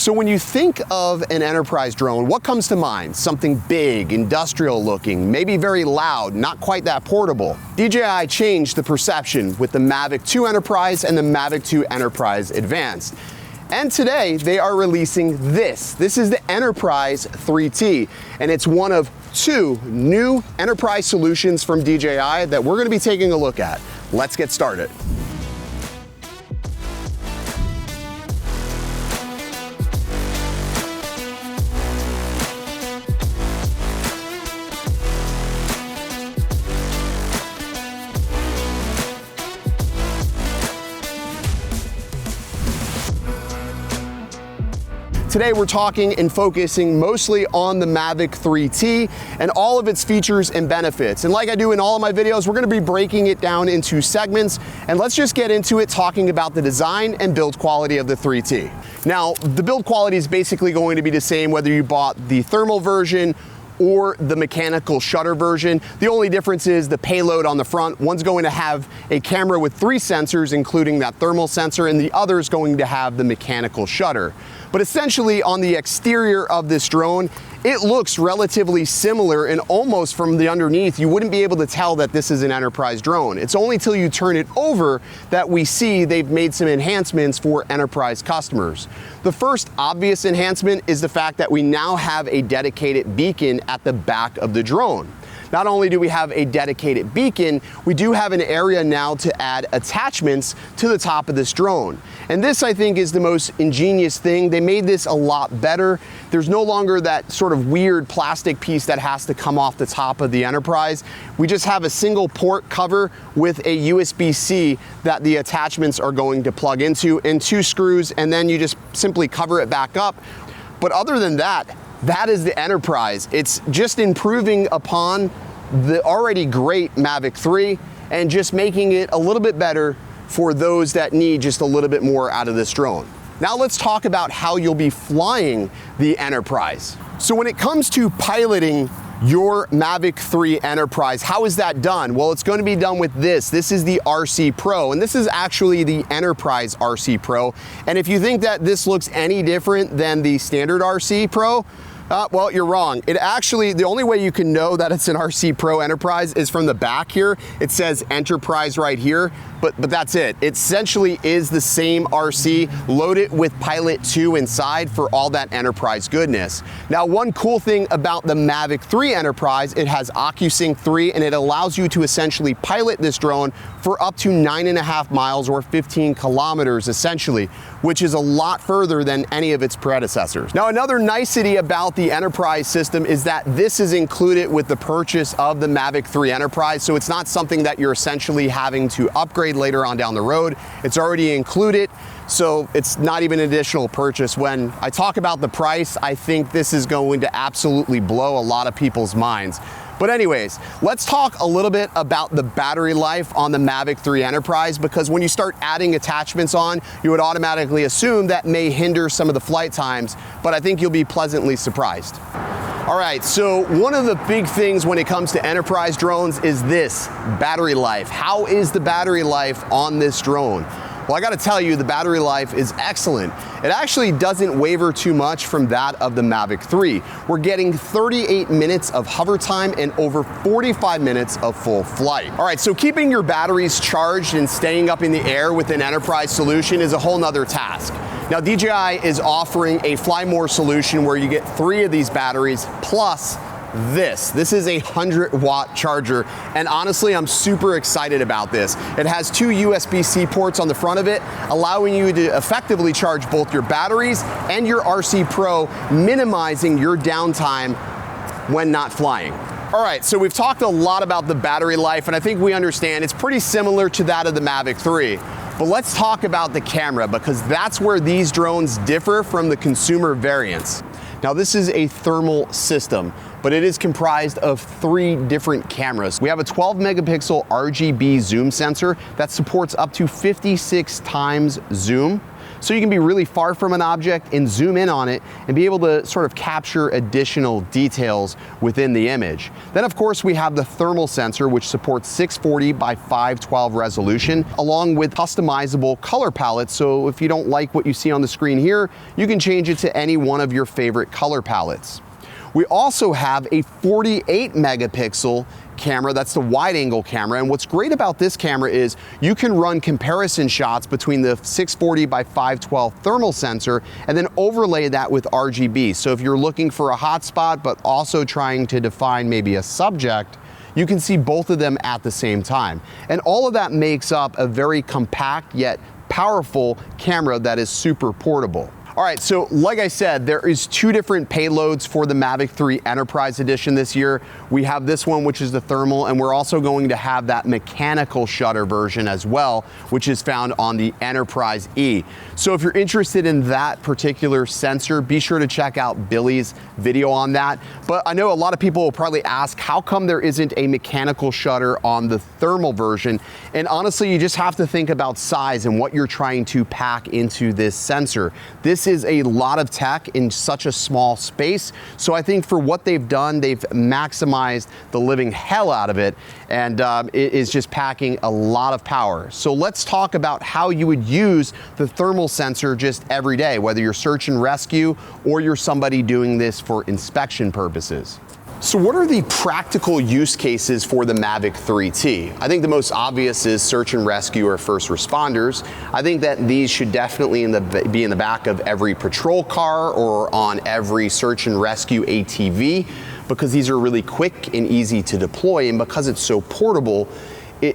So when you think of an enterprise drone, what comes to mind? Something big, industrial looking, maybe very loud, not quite that portable. DJI changed the perception with the Mavic 2 Enterprise and the Mavic 2 Enterprise Advanced. And today they are releasing this. This is the Enterprise 3T, and it's one of two new enterprise solutions from DJI that we're going to be taking a look at. Let's get started. Today we're talking and focusing mostly on the Mavic 3T and all of its features and benefits. And like I do in all of my videos, we're going to be breaking it down into segments, and let's just get into it talking about the design and build quality of the 3T. Now, the build quality is basically going to be the same whether you bought the thermal version or the mechanical shutter version. The only difference is the payload on the front. One's going to have a camera with 3 sensors, including that thermal sensor, and the other is going to have the mechanical shutter. But essentially on the exterior of this drone, it looks relatively similar, and almost from the underneath, you wouldn't be able to tell that this is an enterprise drone. It's only till you turn it over that we see they've made some enhancements for enterprise customers. The first obvious enhancement is the fact that we now have a dedicated beacon at the back of the drone. Not only do we have a dedicated beacon, we do have an area now to add attachments to the top of this drone. And this, I think, is the most ingenious thing. They made this a lot better. There's no longer that sort of weird plastic piece that has to come off the top of the Enterprise. We just have a single port cover with a USB-C that the attachments are going to plug into, and 2 screws, and then you just simply cover it back up. But other than that, that is the Enterprise. It's just improving upon the already great Mavic 3 and just making it a little bit better for those that need just a little bit more out of this drone. Now let's talk about how you'll be flying the Enterprise. So when it comes to piloting your Mavic 3 Enterprise, how is that done? Well, it's going to be done with this. This is the RC Pro, and this is actually the Enterprise RC Pro. And if you think that this looks any different than the standard RC Pro, well, you're wrong. It actually, the only way you can know that it's an RC Pro Enterprise is from the back here. It says Enterprise right here, but that's it. It essentially is the same RC loaded with Pilot 2 inside for all that Enterprise goodness. Now, one cool thing about the Mavic 3 Enterprise, it has OcuSync 3, and it allows you to essentially pilot this drone for up to 9.5 miles or 15 kilometers essentially, which is a lot further than any of its predecessors. Now, another nicety about the Enterprise system is that this is included with the purchase of the Mavic 3 Enterprise, so it's not something that you're essentially having to upgrade later on down the road. It's already included, so it's not even an additional purchase. When I talk about the price, I think this is going to absolutely blow a lot of people's minds. But anyways, let's talk a little bit about the battery life on the Mavic 3 Enterprise, because when you start adding attachments on, you would automatically assume that may hinder some of the flight times, but I think you'll be pleasantly surprised. All right, so one of the big things when it comes to enterprise drones is this, battery life. How is the battery life on this drone? Well, I gotta tell you, the battery life is excellent. It actually doesn't waver too much from that of the Mavic 3. We're getting 38 minutes of hover time and over 45 minutes of full flight. All right, so keeping your batteries charged and staying up in the air with an enterprise solution is a whole nother task. Now, DJI is offering a Fly More solution where you get 3 of these batteries plus this is a 100-watt charger, and honestly, I'm super excited about this. It has 2 USB-C ports on the front of it, allowing you to effectively charge both your batteries and your RC Pro, minimizing your downtime when not flying. All right, so we've talked a lot about the battery life, and I think we understand it's pretty similar to that of the Mavic 3. But let's talk about the camera, because that's where these drones differ from the consumer variants. Now, this is a thermal system, but it is comprised of 3 different cameras. We have a 12 megapixel RGB zoom sensor that supports up to 56 times zoom. so you can be really far from an object and zoom in on it and be able to sort of capture additional details within the image. Then of course we have the thermal sensor, which supports 640 by 512 resolution, along with customizable color palettes. So if you don't like what you see on the screen here, you can change it to any one of your favorite color palettes. We also have a 48 megapixel camera. That's the wide angle camera. And what's great about this camera is you can run comparison shots between the 640 by 512 thermal sensor and then overlay that with RGB. So if you're looking for a hot spot, but also trying to define maybe a subject, you can see both of them at the same time. And all of that makes up a very compact yet powerful camera that is super portable. All right, so like I said, there is two different payloads for the Mavic 3 Enterprise Edition this year. We have this one, which is the thermal, and we're also going to have that mechanical shutter version as well, which is found on the Enterprise E. So if you're interested in that particular sensor, be sure to check out Billy's video on that. But I know a lot of people will probably ask, how come there isn't a mechanical shutter on the thermal version? And honestly, you just have to think about size and what you're trying to pack into this sensor. This is a lot of tech in such a small space. So I think for what they've done, they've maximized the living hell out of it, and it is just packing a lot of power. So let's talk about how you would use the thermal sensor just every day, whether you're search and rescue or you're somebody doing this for inspection purposes. So what are the practical use cases for the Mavic 3T? I think the most obvious is search and rescue or first responders. I think that these should definitely be in the back of every patrol car or on every search and rescue ATV, because these are really quick and easy to deploy, and because it's so portable,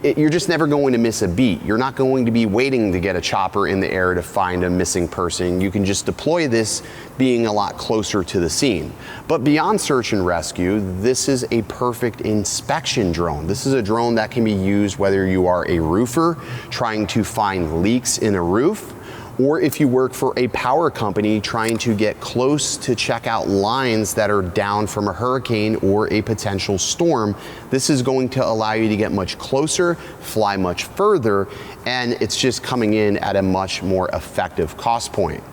you're just never going to miss a beat. You're not going to be waiting to get a chopper in the air to find a missing person. You can just deploy this being a lot closer to the scene. But beyond search and rescue, this is a perfect inspection drone. This is a drone that can be used whether you are a roofer trying to find leaks in a roof, or if you work for a power company trying to get close to check out lines that are down from a hurricane or a potential storm. This is going to allow you to get much closer, fly much further, and it's just coming in at a much more effective cost point.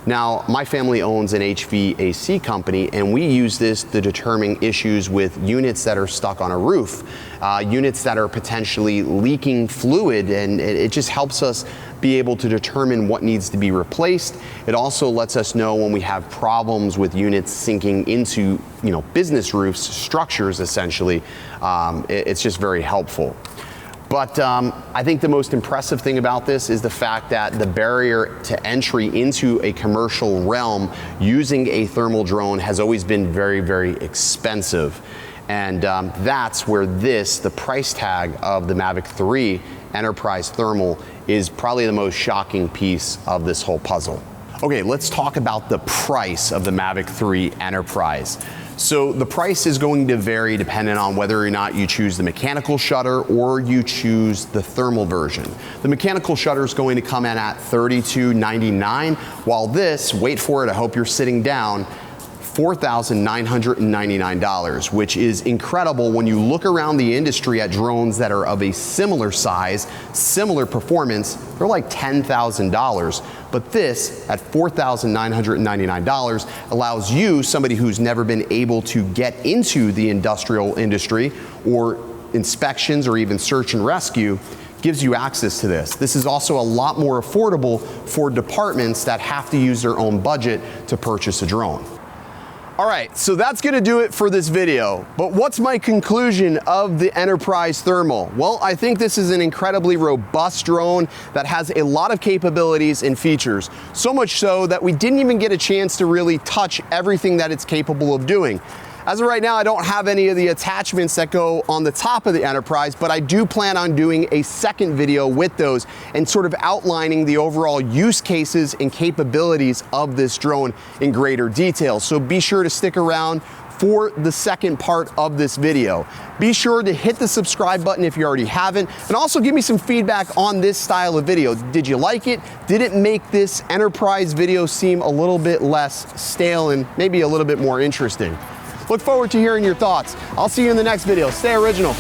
Now, my family owns an HVAC company, and we use this to determine issues with units that are stuck on a roof, units that are potentially leaking fluid, and it just helps us be able to determine what needs to be replaced. It also lets us know when we have problems with units sinking into, business roofs, structures essentially. It's just very helpful. But I think the most impressive thing about this is the fact that the barrier to entry into a commercial realm using a thermal drone has always been very, very expensive. And that's where the price tag of the Mavic 3 Enterprise Thermal is probably the most shocking piece of this whole puzzle. Okay, let's talk about the price of the Mavic 3 Enterprise. So the price is going to vary depending on whether or not you choose the mechanical shutter or you choose the thermal version. The mechanical shutter is going to come in at $32.99, while this, wait for it, I hope you're sitting down, $4,999, which is incredible when you look around the industry at drones that are of a similar size, similar performance. They're like $10,000. But this, at $4,999, allows you, somebody who's never been able to get into the industrial industry or inspections or even search and rescue, gives you access to this. This is also a lot more affordable for departments that have to use their own budget to purchase a drone. All right, so that's gonna do it for this video. But what's my conclusion of the Enterprise Thermal? Well, I think this is an incredibly robust drone that has a lot of capabilities and features. So much so that we didn't even get a chance to really touch everything that it's capable of doing. As of right now, I don't have any of the attachments that go on the top of the Enterprise, but I do plan on doing a second video with those and sort of outlining the overall use cases and capabilities of this drone in greater detail. So be sure to stick around for the second part of this video. Be sure to hit the subscribe button if you already haven't, and also give me some feedback on this style of video. Did you like it? Did it make this Enterprise video seem a little bit less stale and maybe a little bit more interesting? Look forward to hearing your thoughts. I'll see you in the next video. Stay original.